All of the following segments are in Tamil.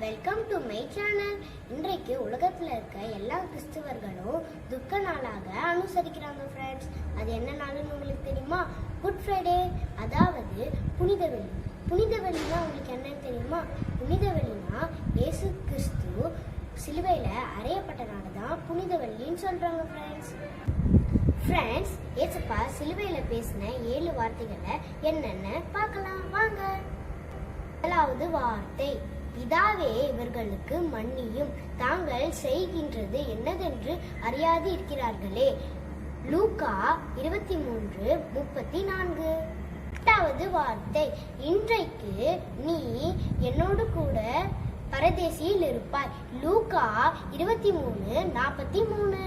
Welcome to my channel. இன்றைக்கு உலகத்தில் இருக்க எல்லா கிறிஸ்தவர்களும் துக்க நாளாக அனுசரிக்கிறாங்க ஃப்ரெண்ட்ஸ். அது என்ன நாளுன்னு உங்களுக்கு தெரியுமா? குட் ஃப்ரைடே, அதாவது புனித வெள்ளி. புனித வெள்ளினா உங்களுக்கு என்னன்னு தெரியுமா? புனித வெள்ளினா இயேசு கிறிஸ்து சிலுவையில் அறையப்பட்டனால தான் புனித வெள்ளின்னு சொல்றாங்க ஃப்ரெண்ட்ஸ். ஏசப்பா சிலுவையில் பேசின 7 வார்த்தைகளை என்னென்ன பார்க்கலாம் வாங்க. முதலாவது வார்த்தை, பிதாவே இவர்களுக்கு மன்னியும், தாங்கள் செய்கின்றது என்னதென்று அறியாது இருக்கிறார்களே. லூக்கா 23:34. எட்டாவது வார்த்தை, இன்றைக்கு நீ என்னோடு கூட பரதேசியில் இருப்பாய். லூக்கா 23:43.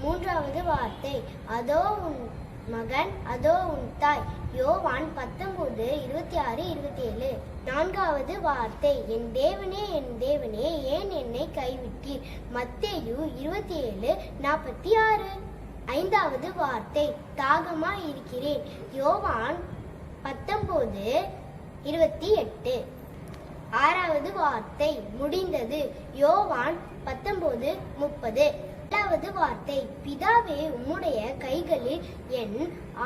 மூன்றாவது வார்த்தை, அதோ உன் மகன் அதோ உன் தாய். யோவான் 19:26-27. நான்காவது வார்த்தை, என் தேவனே ஏன் என்னை கைவிட்டீர். மத்தேயு 27:46. ஐந்தாவது வார்த்தை, தாகமாய் இருக்கிறேன். யோவான் 19:28. ஆறாவது வார்த்தை, முடிந்தது. யோவான் 19:30. ஏழாவது வார்த்தை, பிதாவே உம்முடைய கைகளில் என்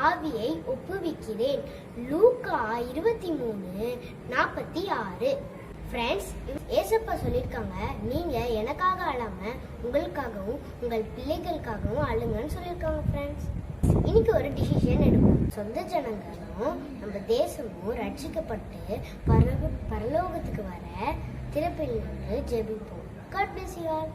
ஆவியை ஒப்புவிக்கிறேன். லூக்கா 23:46. ஃப்ரெண்ட்ஸ், ஏசப்பா சொல்லியிருக்காங்க, நீங்க எனக்காக அழாம உங்களுக்காகவும் உங்கள் பிள்ளைகளுக்காகவும் அழுங்கன்னு சொல்லியிருக்காங்க ஃப்ரெண்ட்ஸ். இன்னைக்கு ஒரு டிசிஷன் எடுப்போம். சொந்த ஜனங்களும் நம்ம தேசமும் ரட்சிக்கப்பட்டு பரலோகத்துக்கு வர திறப்பில் ஜெபிப்போம். God bless you all.